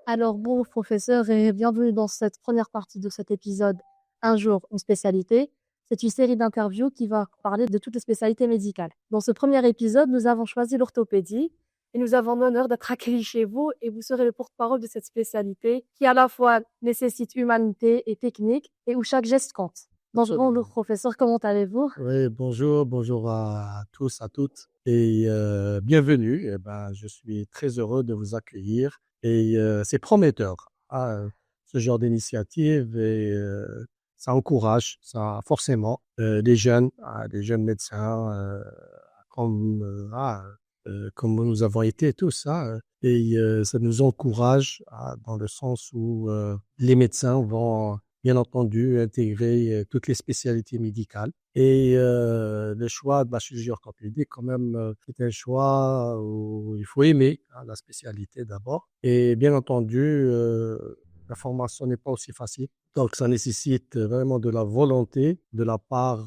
Alors, bonjour professeur et bienvenue dans cette première partie de cet épisode Un jour, une spécialité. C'est une série d'interviews qui va parler de toutes les spécialités médicales. Dans ce premier épisode, nous avons choisi l'orthopédie et nous avons l'honneur d'être accueillis chez vous et vous serez le porte-parole de cette spécialité qui à la fois nécessite humanité et technique et où chaque geste compte. Bonjour professeur, comment allez-vous? Oui, bonjour à tous, à toutes et bienvenue. Je suis très heureux de vous accueillir et c'est prometteur, ce genre d'initiative et ça encourage, ça forcément des jeunes médecins comme nous avons été tous, et ça nous encourage dans le sens où les médecins vont bien entendu intégrer toutes les spécialités médicales. Et le choix de la chirurgie orthopédique, quand même, c'est un choix où il faut aimer la spécialité d'abord. Et bien entendu, la formation n'est pas aussi facile. Donc, ça nécessite vraiment de la volonté de la part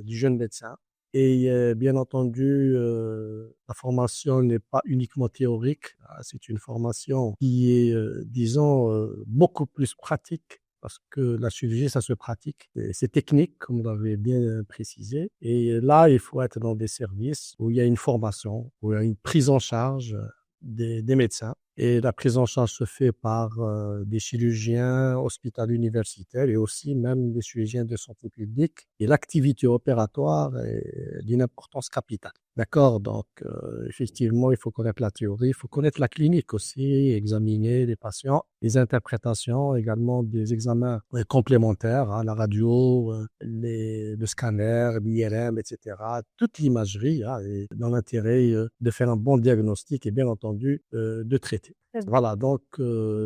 du jeune médecin. Et bien entendu, la formation n'est pas uniquement théorique. C'est une formation qui est, disons, beaucoup plus pratique parce que la chirurgie, ça se pratique. C'est technique, comme vous l'avez bien précisé. Et là, il faut être dans des services où il y a une formation, où il y a une prise en charge des médecins. Et la prise en charge se fait par des chirurgiens hospitaliers universitaires et aussi même des chirurgiens de santé publique. Et l'activité opératoire est d'une importance capitale. D'accord? Donc, effectivement, il faut connaître la théorie, il faut connaître la clinique aussi, examiner les patients, les interprétations, également des examens complémentaires, la radio, le scanner, l'IRM, etc. Toute l'imagerie est dans l'intérêt de faire un bon diagnostic et bien entendu de traiter. Voilà, donc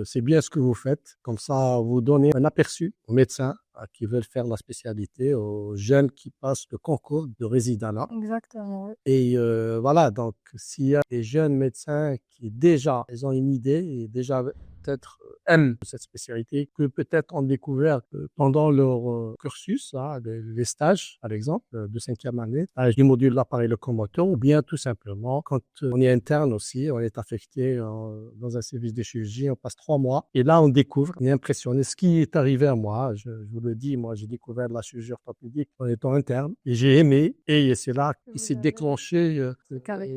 c'est bien ce que vous faites. Comme ça, vous donnez un aperçu aux médecins qui veulent faire la spécialité, aux jeunes qui passent le concours de résident. Exactement. Et voilà, donc s'il y a des jeunes médecins qui déjà, ils ont une idée et déjà peut-être aiment cette spécialité, que peut-être ont découvert pendant leur cursus, les stages, par exemple, de 5e année, stage du module d'appareil locomoteur, ou bien tout simplement, quand on est interne aussi, on est affecté dans un service de chirurgie, on passe 3 mois, et là on découvre, on est impressionné. Ce qui est arrivé à moi, je vous le dis, moi j'ai découvert la chirurgie orthopédique en étant interne, et j'ai aimé, et c'est là qu'il s'est déclenché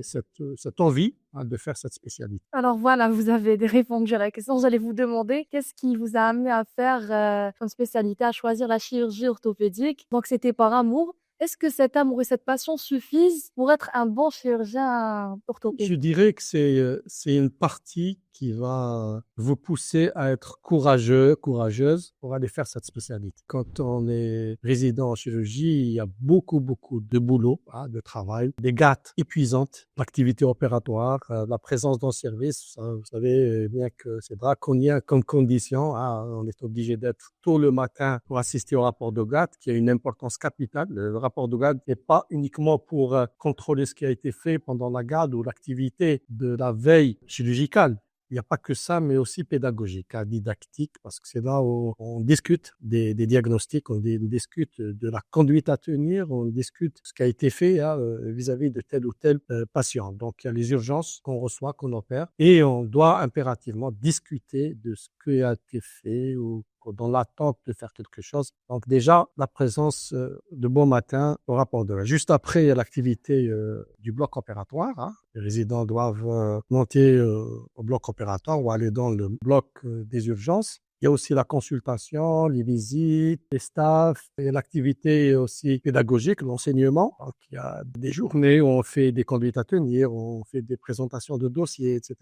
cette envie de faire cette spécialité. Alors voilà, vous avez répondu à la question. J'allais vous demander qu'est-ce qui vous a amené à faire comme spécialité, à choisir la chirurgie orthopédique. Donc c'était par amour. Est-ce que cet amour et cette passion suffisent pour être un bon chirurgien Je orthopédique? dirais que c'est une partie qui va vous pousser à être courageux, courageuse pour aller faire cette spécialité. Quand on est résident en chirurgie, il y a beaucoup de boulot, de travail, des gâtes épuisantes, l'activité opératoire, la présence dans le service. Vous savez bien que c'est draconien comme condition. On est obligé d'être tôt le matin pour assister au rapport de gâte, qui a une importance capitale. Le rapport de gâte n'est pas uniquement pour contrôler ce qui a été fait pendant la garde ou l'activité de la veille chirurgicale. Il n'y a pas que ça, mais aussi pédagogique, didactique, parce que c'est là où on discute des diagnostics, on discute de la conduite à tenir, on discute de ce qui a été fait vis-à-vis de tel ou tel patient. Donc, il y a les urgences qu'on reçoit, qu'on opère, et on doit impérativement discuter de ce qui a été fait ou dans l'attente de faire quelque chose. Donc déjà, la présence de bon matin au rapport de l'heure. Juste après, il y a l'activité du bloc opératoire. Les résidents doivent monter au bloc opératoire ou aller dans le bloc des urgences. Il y a aussi la consultation, les visites, les staffs, et l'activité aussi pédagogique, l'enseignement. Donc, il y a des journées où on fait des conduites à tenir, on fait des présentations de dossiers, etc.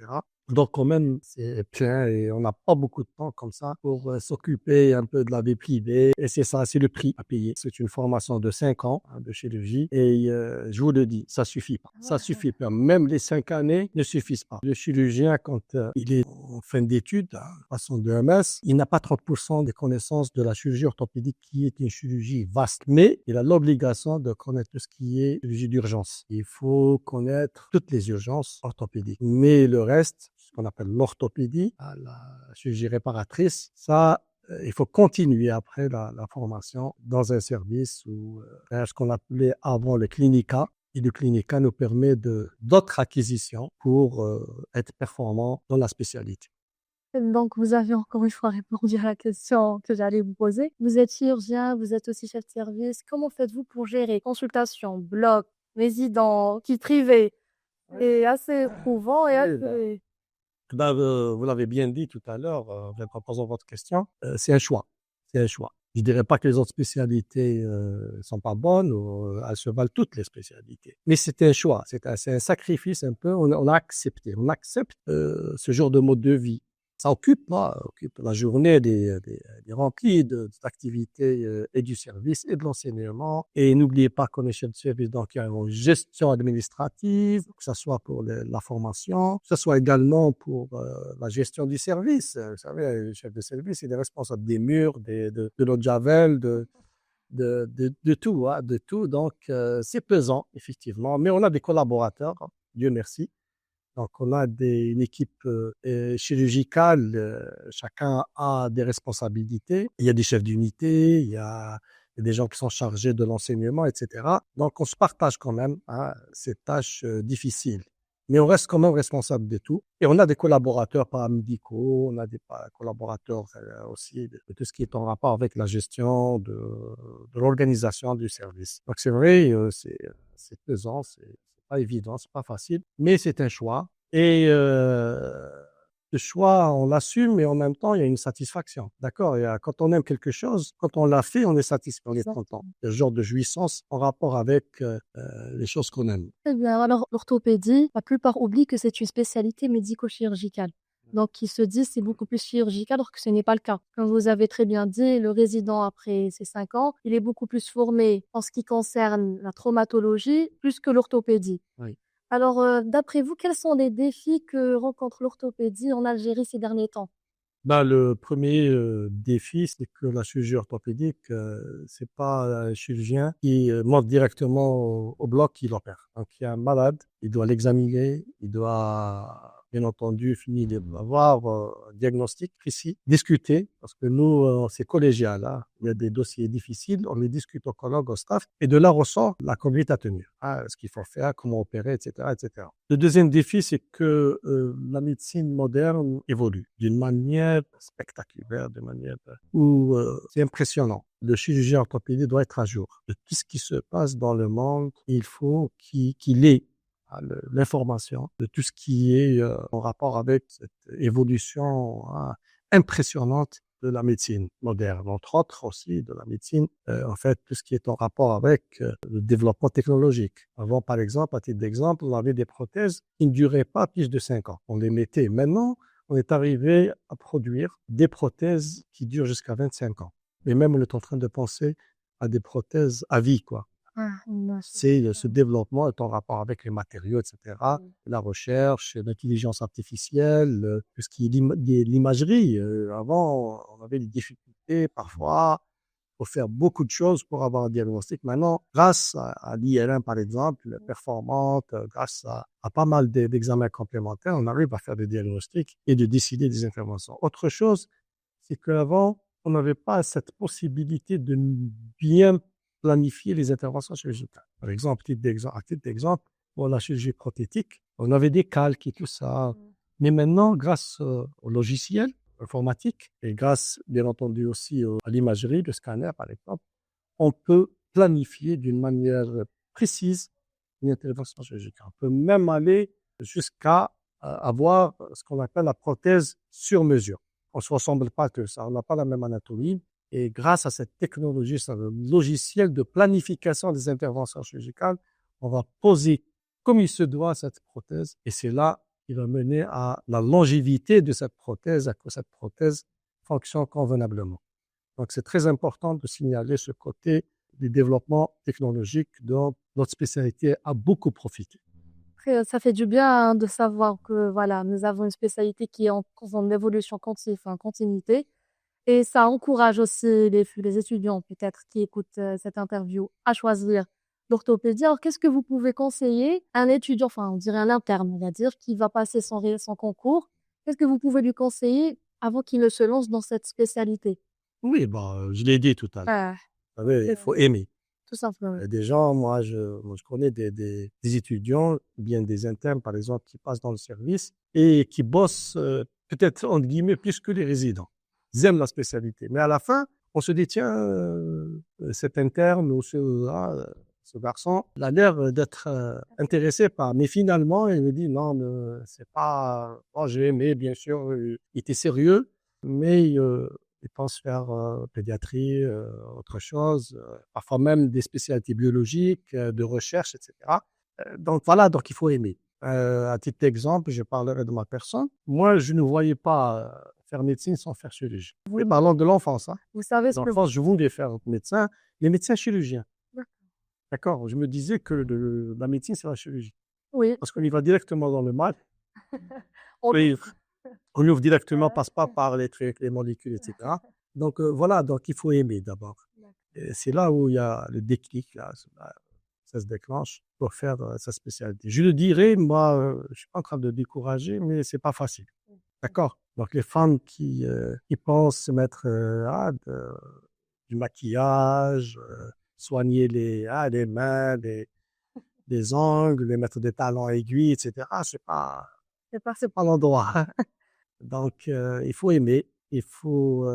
Donc, quand même, c'est plein et on n'a pas beaucoup de temps comme ça pour s'occuper un peu de la vie privée. Et c'est ça, c'est le prix à payer. C'est une formation de 5 ans de chirurgie et je vous le dis, ça suffit pas. Ça suffit pas. Même les 5 années ne suffisent pas. Le chirurgien, quand il est en fin d'études, façon de MS, il n'a pas 30% des connaissances de la chirurgie orthopédique qui est une chirurgie vaste. Mais il a l'obligation de connaître tout ce qui est chirurgie d'urgence. Il faut connaître toutes les urgences orthopédiques. Mais le reste, ce qu'on appelle l'orthopédie, la chirurgie réparatrice, ça, il faut continuer après la formation dans un service ou ce qu'on appelait avant le clinica. Et le clinica nous permet d'autres acquisitions pour être performant dans la spécialité. Donc, vous avez encore une fois répondu à la question que j'allais vous poser. Vous êtes chirurgien, vous êtes aussi chef de service. Comment faites-vous pour gérer consultation, bloc, résident, qui privé? C'est assez éprouvant et Oui, assez... ben, vous l'avez bien dit tout à l'heure, en posant votre question, c'est un choix. C'est un choix. Je dirais pas que les autres spécialités sont pas bonnes ou elles se valent toutes les spécialités. Mais c'est un choix, c'est un sacrifice un peu. On a accepté, on accepte ce genre de mode de vie. Ça occupe la journée des remplie d'activités et du service et de l'enseignement. Et n'oubliez pas qu'on est chef de service, donc il y a une gestion administrative, que ce soit pour la formation, que ce soit également pour la gestion du service. Vous savez, le chef de service, il est responsable des murs, de l'eau de javel, de tout, hein, de tout. Donc, c'est pesant, effectivement. Mais on a des collaborateurs, hein, Dieu merci. Donc, on a une équipe chirurgicale, chacun a des responsabilités. Il y a des chefs d'unité, il y a des gens qui sont chargés de l'enseignement, etc. Donc, on se partage quand même hein, ces tâches difficiles. Mais on reste quand même responsable de tout. Et on a des collaborateurs paramédicaux, on a des collaborateurs aussi de tout ce qui est en rapport avec la gestion de l'organisation du service. Donc, c'est vrai, c'est pesant, c'est pas évident, c'est pas facile, mais c'est un choix. Et ce choix, on l'assume, mais en même temps, il y a une satisfaction. D'accord? Quand on aime quelque chose, quand on l'a fait, on est satisfait, on est content. Il y a ce genre de jouissance en rapport avec les choses qu'on aime. Très bien. Alors, l'orthopédie, la plupart oublient que c'est une spécialité médico-chirurgicale. Donc, ils se disent c'est beaucoup plus chirurgical, alors que ce n'est pas le cas. Comme vous avez très bien dit, le résident, après ses 5 ans, il est beaucoup plus formé en ce qui concerne la traumatologie, plus que l'orthopédie. Oui. Alors, d'après vous, quels sont les défis que rencontre l'orthopédie en Algérie ces derniers temps? Ben, le premier défi, c'est que la chirurgie orthopédique, c'est pas un chirurgien qui monte directement au bloc qui l'opère. Donc, il y a un malade, il doit l'examiner, il doit bien entendu avoir un diagnostic précis, discuter, parce que nous, c'est collégial. Hein. Il y a des dossiers difficiles, on les discute au colloque, au staff, et de là ressort la conduite à tenir, hein, ce qu'il faut faire, comment opérer, etc., etc. Le deuxième défi, c'est que la médecine moderne évolue d'une manière spectaculaire, de manière où c'est impressionnant. Le chirurgien orthopédique doit être à jour de tout ce qui se passe dans le monde. Il faut qu'il ait l'information de tout ce qui est en rapport avec cette évolution hein, impressionnante de la médecine moderne, entre autres aussi de la médecine, en fait, tout ce qui est en rapport avec le développement technologique. Avant, par exemple, à titre d'exemple, on avait des prothèses qui ne duraient pas plus de 5 ans. On les mettait. Maintenant, on est arrivé à produire des prothèses qui durent jusqu'à 25 ans. Et même, on est en train de penser à des prothèses à vie, quoi. C'est ce développement est en rapport avec les matériaux, etc., la recherche, l'intelligence artificielle, tout ce qui est l'imagerie. Avant, on avait des difficultés parfois pour faire beaucoup de choses pour avoir un diagnostic. Maintenant, grâce à l'IRM, par exemple, performante, grâce à pas mal d'examens complémentaires, on arrive à faire des diagnostics et de décider des interventions. Autre chose, c'est qu'avant, on n'avait pas cette possibilité de bien planifier les interventions chirurgicales. Par exemple, à titre d'exemple, pour la chirurgie prothétique, on avait des calques et tout ça. Mais maintenant, grâce au logiciel informatique et grâce, bien entendu, aussi à l'imagerie, le scanner, par exemple, on peut planifier d'une manière précise une intervention chirurgicale. On peut même aller jusqu'à avoir ce qu'on appelle la prothèse sur mesure. On ne se ressemble pas que ça, on n'a pas la même anatomie. Et grâce à cette technologie, ce logiciel de planification des interventions chirurgicales, on va poser comme il se doit cette prothèse. Et c'est là qui va mener à la longévité de cette prothèse, à que cette prothèse fonctionne convenablement. Donc, c'est très important de signaler ce côté du développement technologique dont notre spécialité a beaucoup profité. Après, ça fait du bien hein, de savoir que voilà, nous avons une spécialité qui est en évolution continue, en continuité. Et ça encourage aussi les étudiants peut-être qui écoutent cette interview à choisir l'orthopédie. Alors, qu'est-ce que vous pouvez conseiller à un étudiant, enfin, on dirait un interne, on va dire, qui va passer son concours? Qu'est-ce que vous pouvez lui conseiller avant qu'il ne se lance dans cette spécialité? Oui, bon, je l'ai dit tout à l'heure. Ah, Vous savez, il faut aimer. tout simplement. Des gens, moi, je connais des étudiants, bien des internes, par exemple, qui passent dans le service et qui bossent peut-être entre guillemets plus que les résidents. Ils aiment la spécialité. Mais à la fin, on se dit, tiens, cet interne ou ce garçon, il a l'air d'être intéressé par. Mais finalement, il me dit, non, mais c'est pas. Bon, j'ai aimé, bien sûr, il était sérieux, mais il pense faire pédiatrie, autre chose, parfois même des spécialités biologiques, de recherche, etc. Donc voilà, donc il faut aimer. À titre d'exemple, je parlerai de ma personne. Moi, je ne voyais pas faire médecine sans faire chirurgie. Vous, Oui, parlons de l'enfance. Hein. vous savez ce que L'enfance, je voulais faire médecin, les médecins chirurgiens. D'accord. Je me disais que la médecine, c'est la chirurgie. Oui, Parce qu'on y va directement dans le mal. on- Oui, on y ouvre directement, passe pas par les trucs, les molécules, etc. Donc voilà, donc il faut aimer d'abord. Et c'est là où il y a le déclic, là, ça se déclenche pour faire sa spécialité. Je le dirais, moi, je suis pas en train de décourager, mais c'est pas facile. D'accord. Donc les femmes qui pensent se mettre du maquillage, soigner les mains, les ongles, les mettre des talons aiguilles, etc. C'est pas l'endroit. Donc il faut aimer, il faut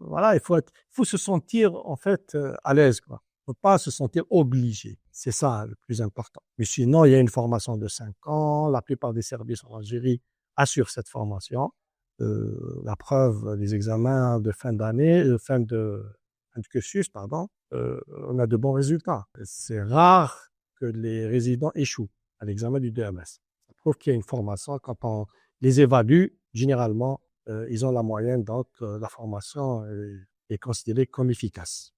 voilà, il faut se sentir en fait à l'aise quoi. Il ne faut pas se sentir obligé. C'est ça le plus important. Mais sinon, il y a une formation de 5 ans. La plupart des services en Algérie assurent cette formation. La preuve, les examens de fin d'année, fin de cursus, pardon, on a de bons résultats. C'est rare que les résidents échouent à l'examen du DMS. Ça prouve qu'il y a une formation. Quand on les évalue, généralement, ils ont la moyenne, donc la formation est considérée comme efficace.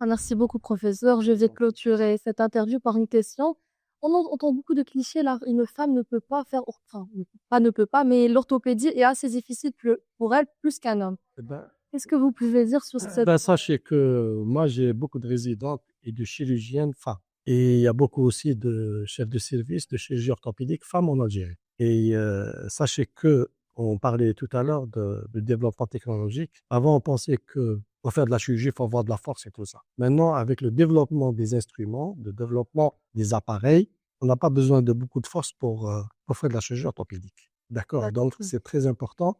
Ah, merci beaucoup, professeur. Je vais clôturer cette interview par une question. On entend beaucoup de clichés là. Une femme ne peut pas faire, enfin, ne peut pas, mais l'orthopédie est assez difficile pour elle plus qu'un homme. Eh ben, Qu'est-ce que vous pouvez dire sur cette... sachez que moi, j'ai beaucoup de résidentes et de chirurgiennes femmes. Et il y a beaucoup aussi de chefs de service de chirurgie orthopédique femmes en Algérie. Et sachez que, on parlait tout à l'heure de développement technologique. Avant, on pensait que pour faire de la chirurgie, il faut avoir de la force et tout ça. Maintenant, avec le développement des instruments, le développement des appareils, on n'a pas besoin de beaucoup de force pour faire de la chirurgie orthopédique. D'accord? Donc, c'est très important.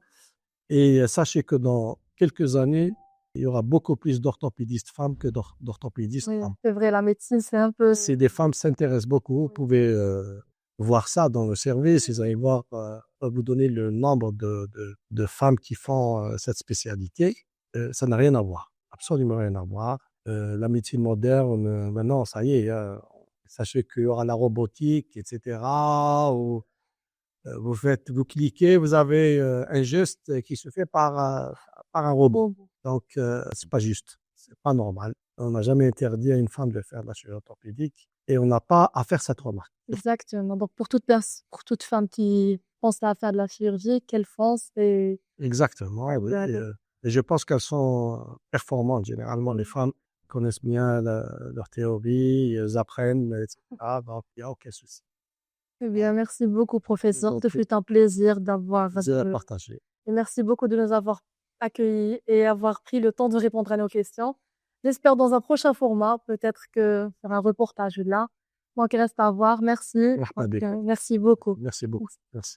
Et sachez que dans quelques années, il y aura beaucoup plus d'orthopédistes femmes que d'orthopédistes Oui, hommes. c'est vrai, la médecine, c'est un peu... C'est des femmes s'intéressent beaucoup. Vous pouvez voir ça dans le service. Vous allez voir, vous donner le nombre de femmes qui font cette spécialité. Ça n'a rien à voir. Absolument rien à voir. La médecine moderne, maintenant, ça y est. Sachez qu'il y aura la robotique, etc. Vous cliquez, vous avez un geste qui se fait par un robot. Bon, Donc, c'est pas juste. C'est pas normal. On n'a jamais interdit à une femme de faire de la chirurgie orthopédique et on n'a pas à faire cette remarque. exactement. Donc, pour toute femme qui pense à faire de la chirurgie, qu'elle fonce et... Exactement, oui. Allez. Et je pense qu'elles sont performantes. Généralement, les femmes connaissent bien leur théorie, elles apprennent, etc. Donc, il n'y a aucun souci. Eh bien, merci beaucoup, professeur. en Ce prie. fut un plaisir d'avoir... Plaisir à partager. Et merci beaucoup de nous avoir accueillis et avoir pris le temps de répondre à nos questions. J'espère dans un prochain format, peut-être que faire un reportage là. Donc, il reste à voir. Merci. Marhaba bik. Merci beaucoup. Merci beaucoup. Merci.